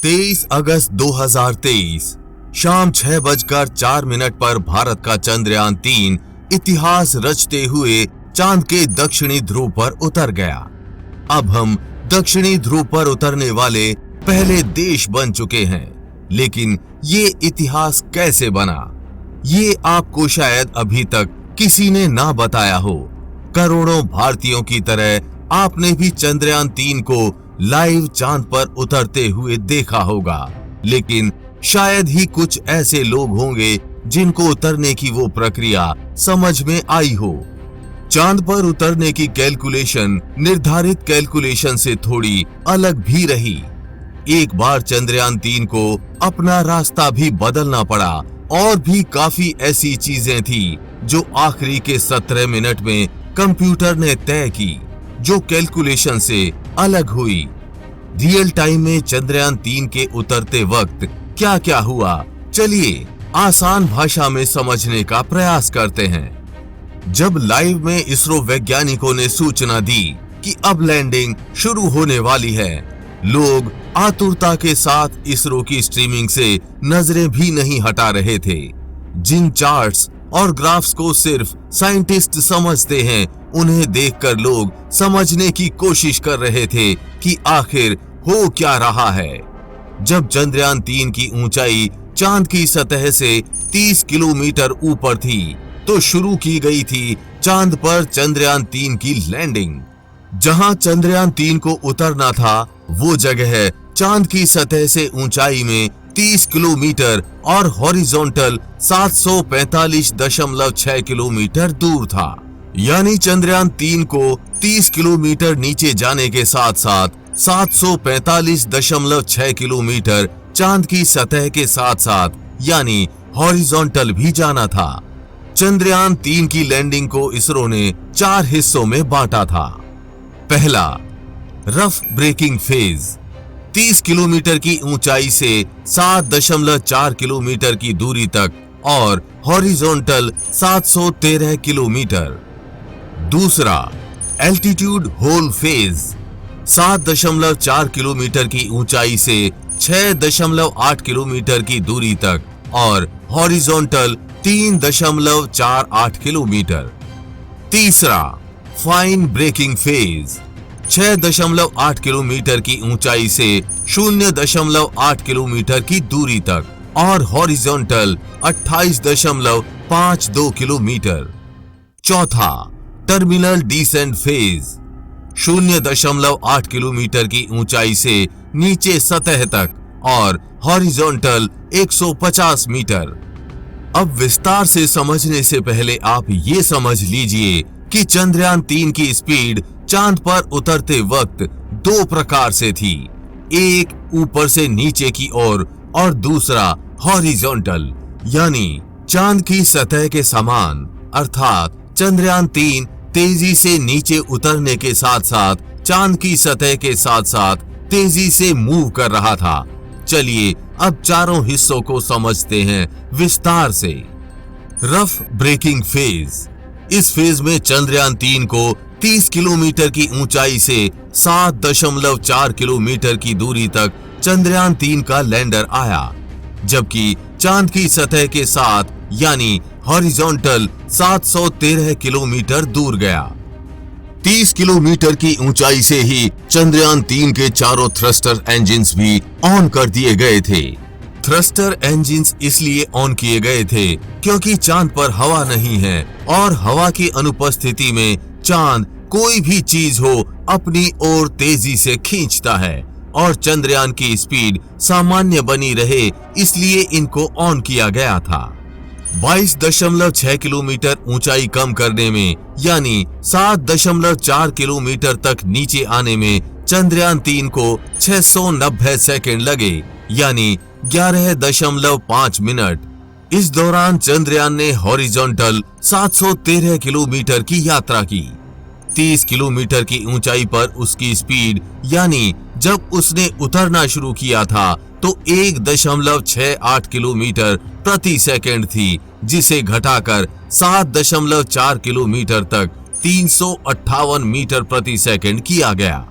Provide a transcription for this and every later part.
23 अगस्त 2023 शाम 6:04 पर भारत का चंद्रयान 3 इतिहास रचते हुए चांद के दक्षिणी ध्रुव पर उतर गया। अब हम दक्षिणी ध्रुव पर उतरने वाले पहले देश बन चुके हैं, लेकिन ये इतिहास कैसे बना, ये आपको शायद अभी तक किसी ने ना बताया हो। करोड़ों भारतीयों की तरह आपने भी चंद्रयान 3 को लाइव चांद पर उतरते हुए देखा होगा, लेकिन शायद ही कुछ ऐसे लोग होंगे जिनको उतरने की वो प्रक्रिया समझ में आई हो। चांद पर उतरने की कैलकुलेशन निर्धारित कैलकुलेशन से थोड़ी अलग भी रही। एक बार चंद्रयान 3 को अपना रास्ता भी बदलना पड़ा और भी काफी ऐसी चीजें थी जो आखिरी के 17 मिनट में कंप्यूटर ने तय की, जो कैलकुलेशन से अलग हुई। रियल टाइम में चंद्रयान 3 के उतरते वक्त क्या क्या हुआ, चलिए आसान भाषा में समझने का प्रयास करते हैं। जब लाइव में इसरो वैज्ञानिकों ने सूचना दी कि अब लैंडिंग शुरू होने वाली है, लोग आतुरता के साथ इसरो की स्ट्रीमिंग से नजरें भी नहीं हटा रहे थे। जिन चार्ट्स और ग्राफ्स को सिर्फ साइंटिस्ट समझते हैं, उन्हें देखकर लोग समझने की कोशिश कर रहे थे कि आखिर हो क्या रहा है। जब चंद्रयान 3 की ऊंचाई चांद की सतह से 30 किलोमीटर ऊपर थी, तो शुरू की गई थी चांद पर चंद्रयान 3 की लैंडिंग। जहां चंद्रयान 3 को उतरना था, वो जगह चांद की सतह से ऊंचाई में 30 किलोमीटर और हॉरिजॉन्टल 745.6 किलोमीटर दूर था। यानी चंद्रयान 3 को 30 किलोमीटर नीचे जाने के साथ साथ 745.6 किलोमीटर चांद की सतह के साथ साथ यानी हॉरिजॉन्टल भी जाना था। चंद्रयान 3 की लैंडिंग को इसरो ने 4 हिस्सों में बांटा था। पहला, रफ ब्रेकिंग फेज, 30 किलोमीटर की ऊंचाई से 7.4 किलोमीटर की दूरी तक और हॉरिजॉन्टल 713 किलोमीटर। दूसरा, एल्टीट्यूड होल फेज, 7.4 किलोमीटर की ऊंचाई से 6.8 किलोमीटर की दूरी तक और हॉरिजॉन्टल 3.48 किलोमीटर। तीसरा, फाइन ब्रेकिंग फेज, 6.8 किलोमीटर की ऊंचाई से 0.8 किलोमीटर की दूरी तक और हॉरिजॉन्टल 28.52 किलोमीटर। चौथा, टर्मिनल डिसेंट फेज, 0.8 किलोमीटर की ऊंचाई से नीचे सतह तक और हॉरिजॉन्टल 150 मीटर। अब विस्तार से समझने से पहले आप ये समझ लीजिए कि चंद्रयान 3 की स्पीड चांद पर उतरते वक्त 2 प्रकार से थी, एक ऊपर से नीचे की ओर और दूसरा हॉरिजॉन्टल यानी चांद की सतह के समान। अर्थात चंद्रयान 3 तेजी से नीचे उतरने के साथ साथ चांद की सतह के साथ साथ तेजी से मूव कर रहा था। चलिए अब चारों हिस्सों को समझते हैं विस्तार से। रफ ब्रेकिंग फेज, इस फेज में चंद्रयान 3 को 30 किलोमीटर की ऊंचाई से 7.4 किलोमीटर की दूरी तक चंद्रयान 3 का लैंडर आया, जबकि चांद की सतह के साथ यानी हॉरिजॉन्टल 713 किलोमीटर दूर गया। 30 किलोमीटर की ऊंचाई से ही चंद्रयान 3 के चारों थ्रस्टर इंजन्स भी ऑन कर दिए गए थे। थ्रस्टर इंजन्स इसलिए ऑन किए गए थे क्योंकि चांद पर हवा नहीं है और हवा की अनुपस्थिति में चांद कोई भी चीज हो अपनी ओर तेजी से खींचता है और चंद्रयान की स्पीड सामान्य बनी रहे, इसलिए इनको ऑन किया गया था। 22.6 किलोमीटर ऊंचाई कम करने में यानी 7.4 किलोमीटर तक नीचे आने में चंद्रयान 3 को 690 सेकंड लगे यानी 11.5 मिनट। इस दौरान चंद्रयान ने हॉरिजॉन्टल 713 किलोमीटर की यात्रा की। 30 किलोमीटर की ऊंचाई पर उसकी स्पीड यानी जब उसने उतरना शुरू किया था तो 1.68 किलोमीटर प्रति सेकंड थी, जिसे घटाकर 7.4 किलोमीटर तक 358 मीटर प्रति सेकंड किया गया।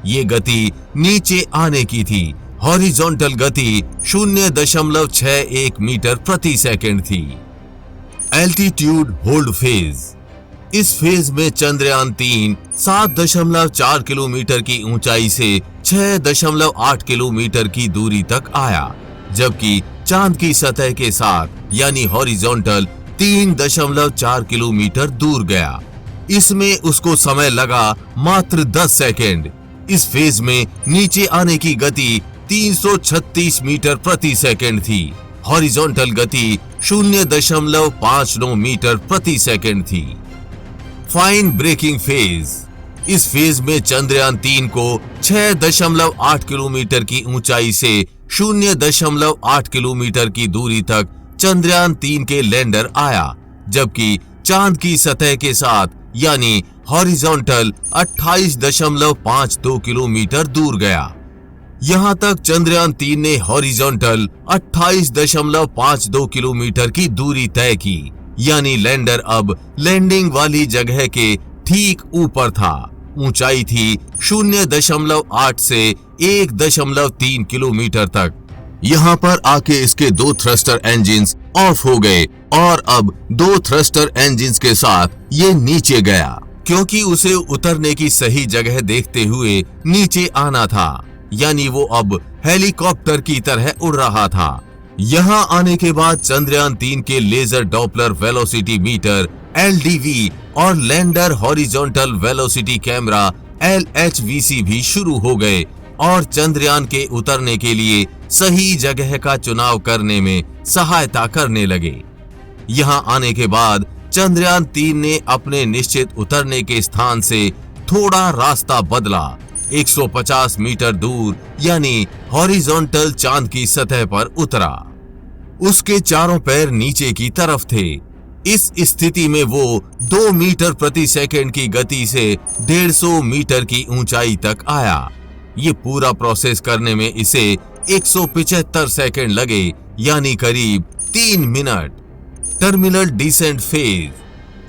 ये गति नीचे आने की थी हॉरिजॉन्टल गति 0.61 मीटर प्रति सेकंड थी। Altitude hold phase. इस फेज में चंद्रयान 3 7.4 किलोमीटर की ऊंचाई से 6.8 किलोमीटर की दूरी तक आया, जबकि चांद की सतह के साथ यानी हॉरिजॉन्टल 3.4 किलोमीटर दूर गया। इसमें उसको समय लगा मात्र 10 सेकंड। इस फेज में नीचे आने की गति 336 मीटर प्रति सेकंड थी। हॉरिजॉन्टल गति 0.59 मीटर प्रति सेकंड थी। Fine braking phase. इस फेज में चंद्रयान 3 को 6.8 किलोमीटर की ऊंचाई से 0.8 किलोमीटर की दूरी तक चंद्रयान 3 के लैंडर आया, जबकि चांद की सतह के साथ यानी हॉरिजॉन्टल 28.52 किलोमीटर दूर गया। यहां तक चंद्रयान 3 ने हॉरिजॉन्टल 28.52 किलोमीटर की दूरी तय की, यानी लैंडर अब लैंडिंग वाली जगह के ठीक ऊपर था। ऊंचाई थी 0.8 से 1.3 किलोमीटर तक। यहाँ पर आके इसके 2 थ्रस्टर इंजन्स ऑफ हो गए और अब 2 थ्रस्टर इंजन्स के साथ ये नीचे गया, क्योंकि उसे उतरने की सही जगह देखते हुए नीचे आना था, यानी वो अब हेलीकॉप्टर की तरह उड़ रहा था। यहाँ आने के बाद चंद्रयान 3 के laser Doppler velocity meter LDV और lander horizontal velocity camera LHVC भी शुरू हो गए और चंद्रयान के उतरने के लिए सही जगह का चुनाव करने में सहायता करने लगे। यहाँ आने के बाद चंद्रयान 3 ने अपने निश्चित उतरने के स्थान से थोड़ा रास्ता बदला। 150 मीटर दूर यानी हॉरिजॉन्टल चांद की सतह पर उतरा। उसके चारों पैर नीचे की तरफ थे। इस स्थिति में वो 2 मीटर प्रति सेकंड की गति से 150 मीटर की ऊंचाई तक आया। ये पूरा प्रोसेस करने में इसे 175 सेकंड लगे, यानी करीब 3 मिनट। Terminal decent phase.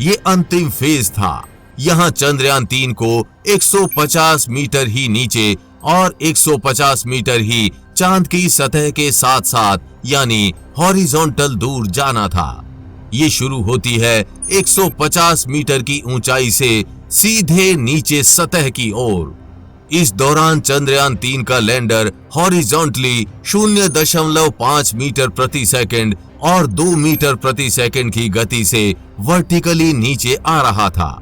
ये अंतिम फेज था। यहाँ चंद्रयान 3 को 150 मीटर ही नीचे और 150 मीटर ही चांद की सतह के साथ साथ यानी हॉरिजॉन्टल दूर जाना था। ये शुरू होती है 150 मीटर की ऊंचाई से सीधे नीचे सतह की ओर। इस दौरान चंद्रयान 3 का लैंडर हॉरिजॉन्टली 0.5 मीटर प्रति सेकंड और 2 मीटर प्रति सेकंड की गति से वर्टिकली नीचे आ रहा था।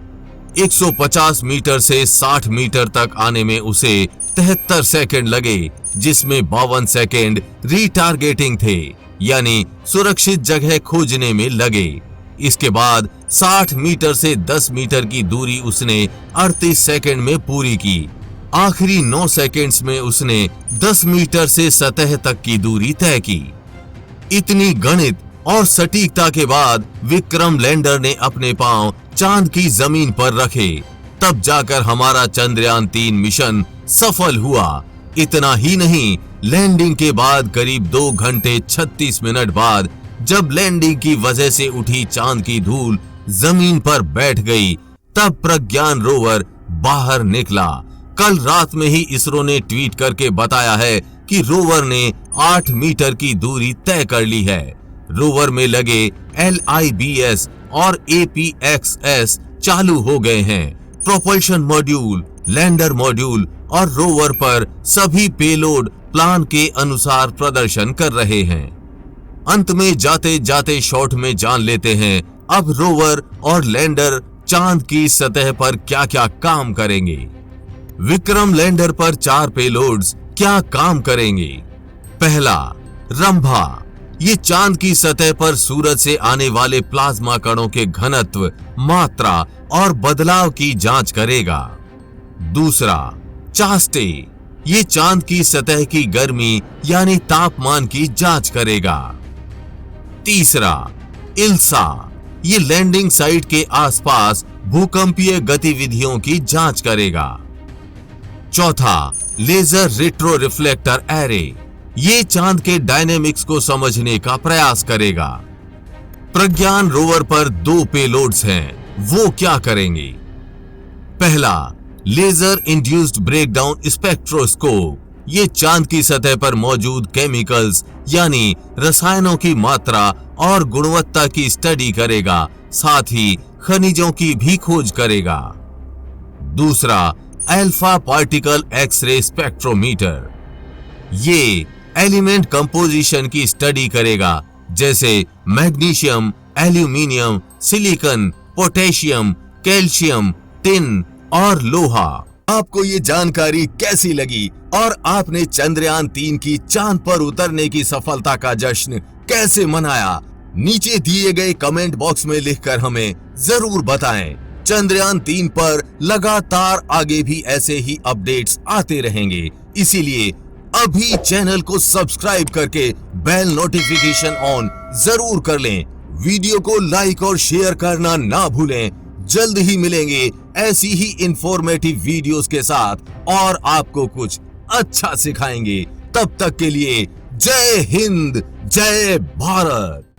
150 मीटर से 60 मीटर तक आने में उसे 73 सेकंड लगे, जिसमें 52 सेकंड रीटारगेटिंग थे, यानी सुरक्षित जगह खोजने में लगे। इसके बाद 60 मीटर से 10 मीटर की दूरी उसने 38 सेकंड में पूरी की। आखिरी 9 सेकंड्स में उसने 10 मीटर से सतह तक की दूरी तय की। इतनी गणित और सटीकता के बाद विक्रम लैंडर ने अपने पांव चांद की जमीन पर रखे। तब जाकर हमारा चंद्रयान 3 मिशन सफल हुआ। इतना ही नहीं, लैंडिंग के बाद करीब 2 घंटे 36 मिनट बाद जब लैंडिंग की वजह से उठी चांद की धूल जमीन पर बैठ गई, तब प्रज्ञान रोवर बाहर निकला। कल रात में ही इसरो ने ट्वीट करके बताया है कि रोवर ने 8 मीटर की दूरी तय कर ली है। रोवर में लगे LIBS और APXS चालू हो गए हैं। प्रोपल्शन मॉड्यूल, लैंडर मॉड्यूल और रोवर पर सभी पेलोड प्लान के अनुसार प्रदर्शन कर रहे हैं। अंत में जाते जाते शॉर्ट में जान लेते हैं अब रोवर और लैंडर चांद की सतह पर क्या क्या काम करेंगे। विक्रम लैंडर पर 4 पेलोड्स क्या काम करेंगे। पहला, रंभा। ये चांद की सतह पर सूरज से आने वाले प्लाज्मा कणों के घनत्व, मात्रा और बदलाव की जांच करेगा। दूसरा, चास्टे। ये चांद की सतह की गर्मी यानी तापमान की जांच करेगा। तीसरा, इल्सा। ये लैंडिंग साइट के आसपास भूकंपीय गतिविधियों की जांच करेगा। चौथा, लेजर रेट्रो रिफ्लेक्टर एरे। ये चांद के डायनेमिक्स को समझने का प्रयास करेगा। प्रज्ञान रोवर पर 2 पेलोड्स हैं, वो क्या करेंगे। पहला, लेजर इंड्यूस्ड ब्रेकडाउन स्पेक्ट्रोस्कोप। ये चांद की सतह पर मौजूद केमिकल्स यानी रसायनों की मात्रा और गुणवत्ता की स्टडी करेगा, साथ ही खनिजों की भी खोज करेगा। दूसरा, अल्फा पार्टिकल एक्स-रे स्पेक्ट्रोमीटर। ये एलिमेंट कंपोजिशन की स्टडी करेगा, जैसे magnesium, aluminium, silicon, potassium, calcium, tin और लोहा। आपको ये जानकारी कैसी लगी और आपने चंद्रयान 3 की चांद पर उतरने की सफलता का जश्न कैसे मनाया? नीचे दिए गए कमेंट बॉक्स में लिखकर हमें जरूर बताएं। चंद्रयान 3 पर लगातार आगे भी ऐसे ही अपडेट्स आते रहेंगे, इसीलिए अभी चैनल को सब्सक्राइब करके बेल नोटिफिकेशन ऑन जरूर कर लें। वीडियो को लाइक और शेयर करना ना भूलें। जल्द ही मिलेंगे ऐसी ही इंफॉर्मेटिव वीडियोस के साथ और आपको कुछ अच्छा सिखाएंगे। तब तक के लिए जय हिंद, जय भारत।